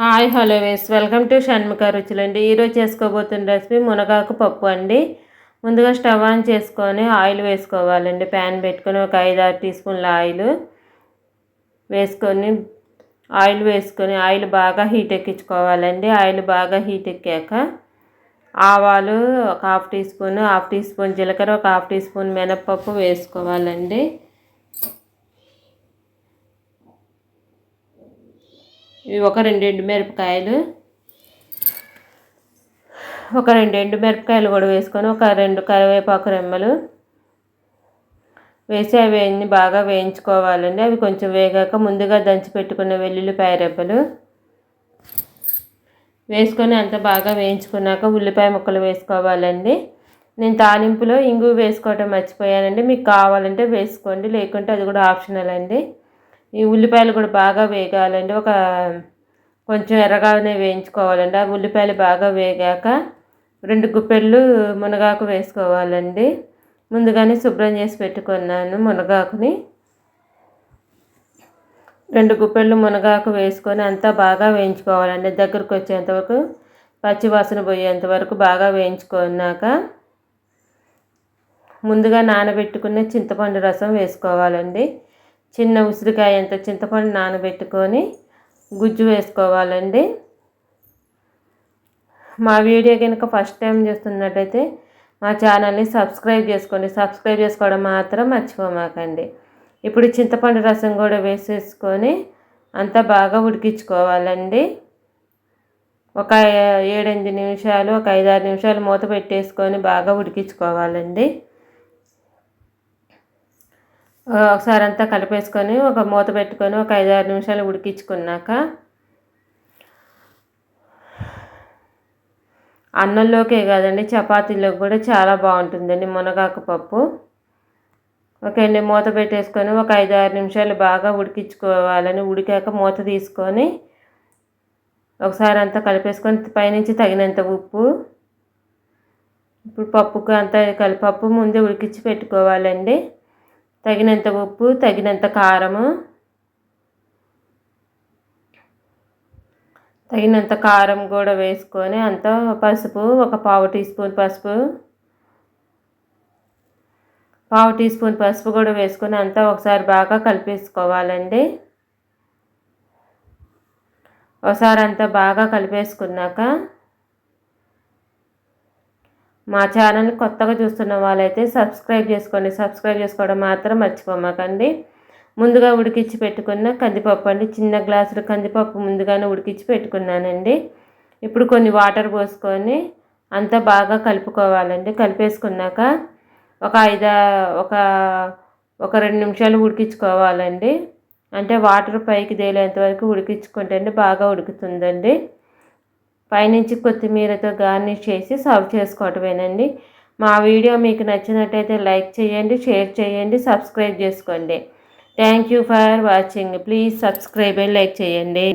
Hi hello వేస్ welcome to Shanmukha రుచులండి. ఈరోజు చేసుకోబోతున్న రెసిపీ మునగాకు పప్పు అండి. ముందుగా స్టవ్ ఆన్ చేసుకొని ఆయిల్ వేసుకోవాలండి. ప్యాన్ పెట్టుకొని ఒక 5-6 టీ స్పూన్ల ఆయిల్ వేసుకొని ఆయిల్ బాగా హీట్ ఎక్కించుకోవాలండి. ఆయిల్ బాగా హీట్ ఎక్కాక ఆవాలు ఒక హాఫ్ టీ స్పూన్ జీలకర్ర, ఒక హాఫ్ టీ స్పూన్ మినప్పప్పు వేసుకోవాలండి. ఇవి ఒక రెండు ఎండుమిరపకాయలు కూడా వేసుకొని ఒక 2 కరివేపాకు రెమ్మలు వేసి అవి బాగా వేయించుకోవాలండి. అవి కొంచెం వేగాక ముందుగా దంచి పెట్టుకున్న వెల్లుల్లిపాయ రెబ్బలు వేసుకొని అంత బాగా వేయించుకున్నాక ఉల్లిపాయ ముక్కలు వేసుకోవాలండి. నేను తాలింపులో ఇంగు వేసుకోవటం మర్చిపోయానండి. మీకు కావాలంటే వేసుకోండి, లేకుంటే అది కూడా ఆప్షనల్ అండి. ఈ ఉల్లిపాయలు కూడా బాగా వేగాలండి. కొంచెం ఎర్రగానే వేయించుకోవాలండి. ఆ ఉల్లిపాయలు బాగా వేగాక 2 గుప్పెళ్ళు మునగాకు వేసుకోవాలండి. ముందుగానే శుభ్రం చేసి పెట్టుకున్నాను మునగాకుని. 2 గుప్పెళ్ళు మునగాకు వేసుకొని అంతా బాగా వేయించుకోవాలండి. దగ్గరకు వచ్చేంతవరకు, పచ్చి వాసన పోయేంత వరకు బాగా వేయించుకున్నాక ముందుగా నానబెట్టుకున్న చింతపండు రసం వేసుకోవాలండి. చిన్న ఉసిరికాయ అంత చింతపండు నానబెట్టుకొని గుజ్జు వేసుకోవాలండి. మా వీడియో కనుక ఫస్ట్ టైం చూస్తున్నట్టయితే మా ఛానల్ని సబ్స్క్రైబ్ చేసుకోండి. సబ్స్క్రైబ్ చేసుకోవడం మాత్రం మర్చిపోమాకండి. ఇప్పుడు చింతపండు రసం కూడా వేసేసుకొని అంతా బాగా ఉడికించుకోవాలండి. ఒక 7-8 నిమిషాలు, ఒక 5-6 నిమిషాలు మూత పెట్టేసుకొని బాగా ఉడికించుకోవాలండి. ఒకసారి అంతా కలిపేసుకొని ఒక మూత పెట్టుకొని ఒక 5-6 నిమిషాలు ఉడికించుకున్నాక అన్నంలోకే కాదండి, చపాతీలోకి కూడా చాలా బాగుంటుందండి మునగాకు పప్పు. ఓకే అండి, మూత పెట్టేసుకొని ఒక 5-6 నిమిషాలు బాగా ఉడికించుకోవాలని. ఉడికాక మూత తీసుకొని ఒకసారి అంతా కలిపేసుకొని పైనుంచి తగినంత ఉప్పు, ఇప్పుడు పప్పు ముందే ఉడికించి పెట్టుకోవాలండి. తగినంత ఉప్పు, తగినంత కారము, తగినంత కారం కూడా వేసుకొని అంతా పసుపు ఒక పావు టీ స్పూన్ పసుపు కూడా వేసుకొని అంతా ఒకసారి బాగా కలిపేసుకోవాలండి. ఒకసారి అంతా బాగా కలిపేసుకున్నాక మా ఛానల్ని కొత్తగా చూస్తున్న వాళ్ళైతే సబ్స్క్రైబ్ చేసుకోండి. సబ్స్క్రైబ్ చేసుకోవడం మాత్రం మర్చిపోమాకండి. ముందుగా ఉడికించి పెట్టుకున్న కందిపప్పు అండి, చిన్న గ్లాసులు కందిపప్పు ముందుగానే ఉడికించి పెట్టుకున్నానండి. ఇప్పుడు కొన్ని వాటర్ పోసుకొని అంతా బాగా కలుపుకోవాలండి. కలిపేసుకున్నాక ఒక 2 నిమిషాలు ఉడికించుకోవాలండి. అంటే వాటర్ పైకి తేలేంత వరకు ఉడికించుకుంటే బాగా ఉడుకుతుందండి. పైనుంచి కొత్తిమీరతో గార్నిష్ చేసి సర్వ్ చేసుకోవటమేనండి. మా వీడియో మీకు నచ్చినట్టయితే లైక్ చేయండి, షేర్ చేయండి, సబ్స్క్రైబ్ చేసుకోండి. Thank you for watching. Please subscribe and like చేయండి.